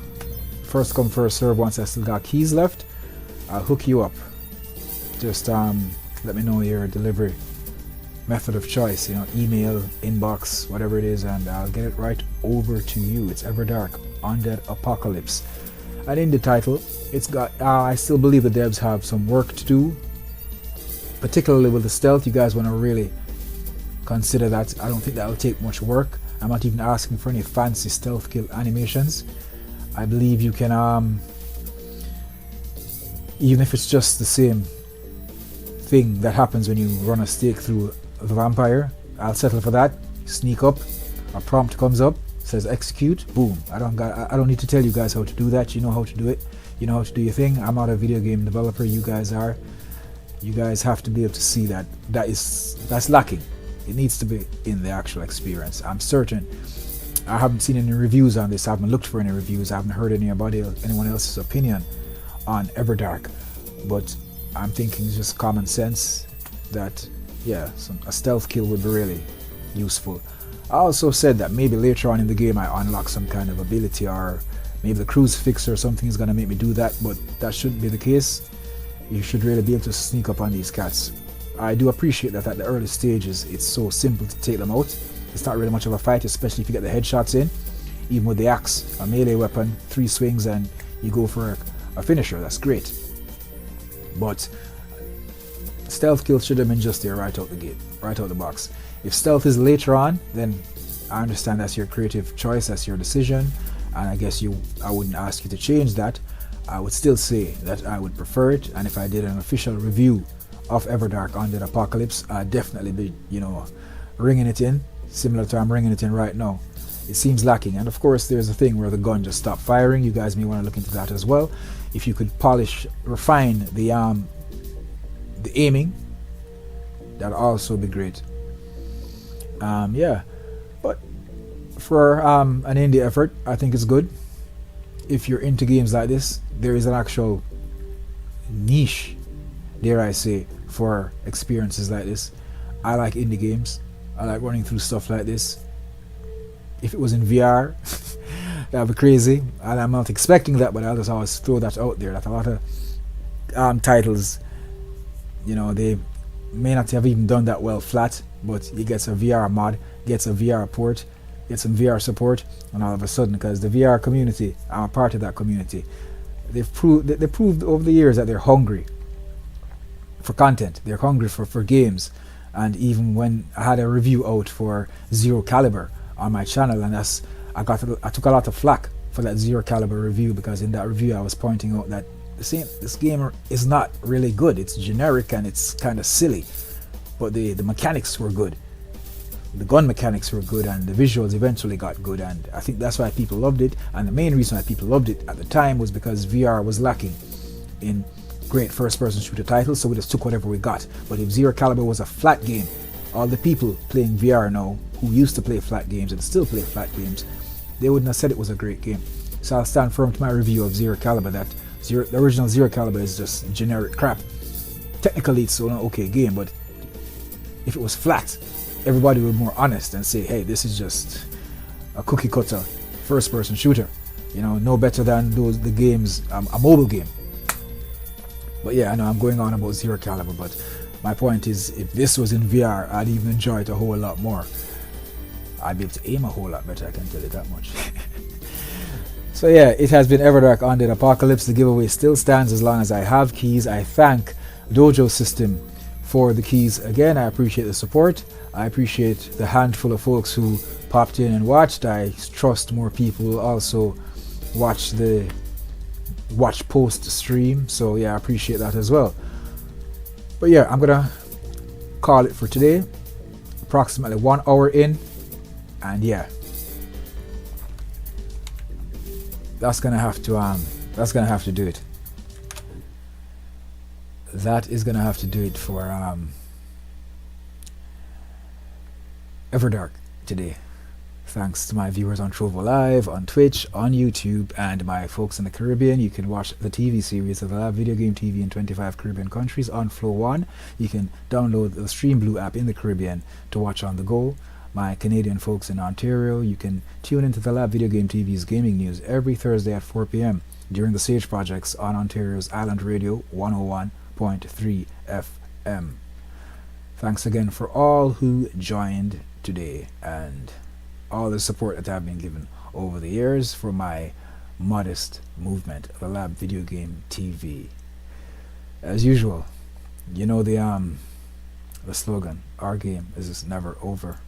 first come first serve. Once I still got keys left, I'll hook you up. Just let me know your delivery method of choice, you know, email, inbox, whatever it is, and I'll get it right over to you. It's EVERDARK Undead Apocalypse, and in the title it's got I still believe the devs have some work to do, particularly with the stealth. You guys want to really consider that. I don't think that will take much work. I'm not even asking for any fancy stealth kill animations. I believe you can, even if it's just the same thing that happens when you run a stake through the vampire, I'll settle for that. sneak up, a prompt comes up, says execute, boom. I don't need to tell you guys how to do that. You know how to do it. You know how to do your thing. I'm not a video game developer. You guys are. You guys have to be able to see that's lacking. It needs to be in the actual experience. I'm certain. I haven't seen any reviews on this. I haven't looked for any reviews. I haven't heard anyone else's opinion on EVERDARK, but I'm thinking it's just common sense that a stealth kill would be really useful. I also said that maybe later on in the game I unlock some kind of ability, or maybe the crucifix or something is going to make me do that, but that shouldn't be the case. You should really be able to sneak up on these cats. I do appreciate that at the early stages it's so simple to take them out. It's not really much of a fight, especially if you get the headshots in. Even with the axe, a melee weapon, 3 swings and you go for a finisher. That's great. But stealth kills should have been just there right out the gate, right out the box. If stealth is later on, then I understand that's your creative choice, that's your decision, and I guess I wouldn't ask you to change that. I would still say that I would prefer it, and if I did an official review of EVERDARK Undead Apocalypse, I'd definitely be, ringing it in, similar to I'm ringing it in right now. It seems lacking, and of course there's a thing where the gun just stopped firing. You guys may want to look into that as well. If you could refine the aiming, that'd also be great. But for an indie effort, I think it's good. If you're into games like this, there is an actual niche, dare I say, for experiences like this. I like indie games. I like running through stuff like this. If it was in VR, that'd be crazy. And I'm not expecting that, but I'll just always throw that out there. That a lot of titles, they may not have even done that well flat, but you get a VR mod, gets a VR port, get some VR support, and all of a sudden, because the VR community, I'm a part of that community, they've proved over the years that they're hungry for content. They're hungry for games. And even when I had a review out for Zero Caliber on my channel, and I took a lot of flack for that Zero Caliber review, because in that review I was pointing out that this game is not really good. It's generic and it's kind of silly, but the mechanics were good. The gun mechanics were good, and the visuals eventually got good, and I think that's why people loved it. And the main reason why people loved it at the time was because VR was lacking in great first-person shooter titles, so we just took whatever we got. But if Zero Caliber was a flat game, all the people playing VR now who used to play flat games and still play flat games, they wouldn't have said it was a great game. So I'll stand firm to my review of Zero Caliber that the original Zero Caliber is just generic crap. Technically it's an okay game, but if it was flat, everybody would be more honest and say, hey, this is just a cookie cutter first person shooter, no better than the games, a mobile game. But yeah, I know I'm going on about Zero Caliber, but my point is, if this was in VR, I'd even enjoy it a whole lot more. I'd be able to aim a whole lot better, I can tell you that much. So yeah, it has been EVERDARK Undead Apocalypse. The giveaway still stands as long as I have keys. I thank Dojo System for the keys. Again, I appreciate the support. I appreciate the handful of folks who popped in and watched. I trust more people will also watch post stream. So yeah, I appreciate that as well. But yeah, I'm gonna call it for today. Approximately 1 hour in, and yeah, that's gonna have to do it. That is gonna have to do it for EVERDARK today. Thanks to my viewers on Trovo Live, on Twitch, on YouTube, and my folks in the Caribbean. You can watch the TV series of the Lab Video Game TV in 25 Caribbean countries on Flow One. You can download the Stream Blue app in the Caribbean to watch on the go. My Canadian folks in Ontario, you can tune into the Lab Video Game TV's gaming news every Thursday at 4 p.m. during the Sage Projects on Ontario's Island Radio 101.3 FM. Thanks again for all who joined today and all the support that I've been given over the years for my modest movement, the Lab Video Game TV. As usual, the slogan, our game is never over.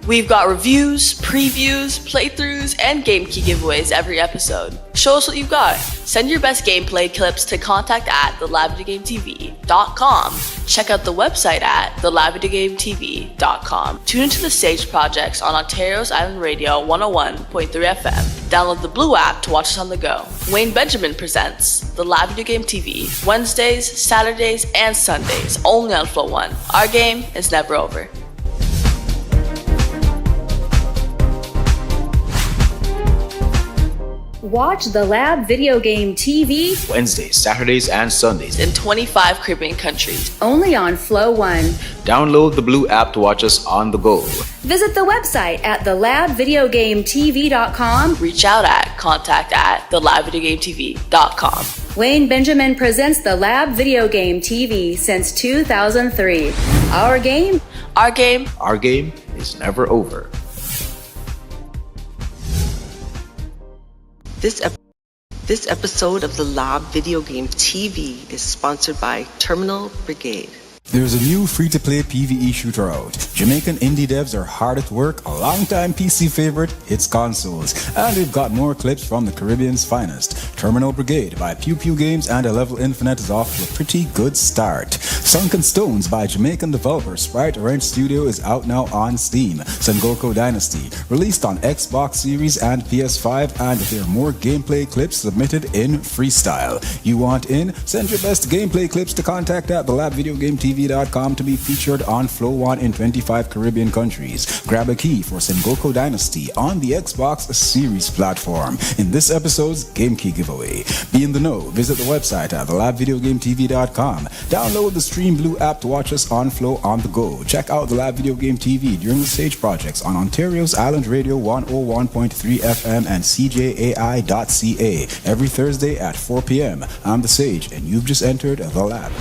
We've got reviews, previews, playthroughs, and game key giveaways every episode. Show us what you've got. Send your best gameplay clips to contact@thelabvideogametv.com. Check out the website at thelabvideogametv.com. Tune into the Sage projects on Ontario's Island Radio 101.3 FM. Download the Blue app to watch us on the go. Wayne Benjamin presents The Lab Video Game TV, Wednesdays, Saturdays, and Sundays, only on Flow 1. Our game is never over. Watch the Lab Video Game TV Wednesdays, Saturdays, and Sundays in 25 Caribbean countries, only on Flow 1. Download the Blue app to watch us on the go. Visit the website at thelabvideogametv.com. Reach out at contact@thelabvideogametv.com. Wayne Benjamin presents the Lab Video Game TV since 2003. Our game is never over. This episode of the Lab Video Game TV is sponsored by Terminal Brigade. There's a new free-to-play PvE shooter out. Jamaican indie devs are hard at work, a long-time PC favorite, hits consoles. And we've got more clips from the Caribbean's finest. Terminal Brigade by Pew Pew Games and A Level Infinite is off to a pretty good start. Sunken Stones by Jamaican developer Sprite Ranch Studio is out now on Steam. Sengoku Dynasty, released on Xbox Series and PS5, and there are more gameplay clips submitted in freestyle. You want in? Send your best gameplay clips to contact@thelabvideogametv.com to be featured on Flow 1 in 25 Caribbean countries. Grab a key for Sengoku Dynasty on the Xbox Series platform in this episode's Game Key giveaway. Be in the know. Visit the website at thelabvideogametv.com. Download the Stream Blue app to watch us on Flow on the go. Check out the Lab Video Game TV during the Sage projects on Ontario's Island Radio 101.3 FM and CJAI.ca every Thursday at 4 p.m. I'm the Sage, and you've just entered the lab.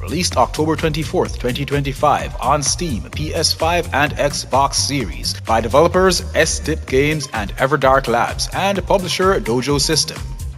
Released October 24th, 2025 on Steam, PS5 and Xbox Series by developers SDIP Games and EVERDARK Labs and publisher Dojo System.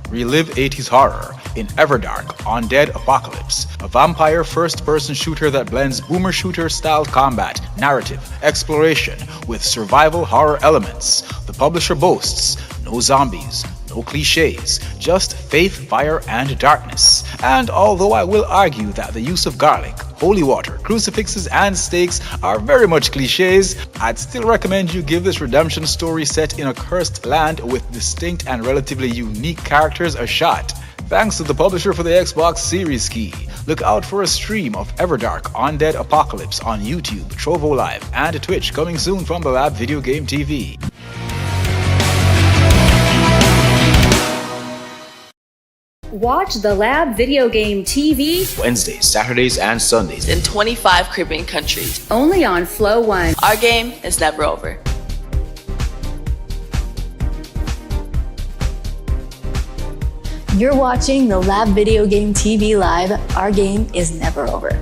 Relive 80s horror in EVERDARK Undead Apocalypse, a vampire first-person shooter that blends boomer shooter-style combat, narrative, exploration with survival horror elements. The publisher boasts no zombies, no cliches, just faith, fire, and darkness. And although I will argue that the use of garlic, holy water, crucifixes, and stakes are very much cliches, I'd still recommend you give this redemption story set in a cursed land with distinct and relatively unique characters a shot. Thanks to the publisher for the Xbox Series key. Look out for a stream of EVERDARK Undead Apocalypse on YouTube, Trovo Live, and Twitch coming soon from the Lab Video Game TV. Watch the Lab Video Game TV Wednesdays, Saturdays, and Sundays in 25 Caribbean countries, only on Flow 1. Our game is never over. You're watching the Lab Video Game TV Live. Our game is never over.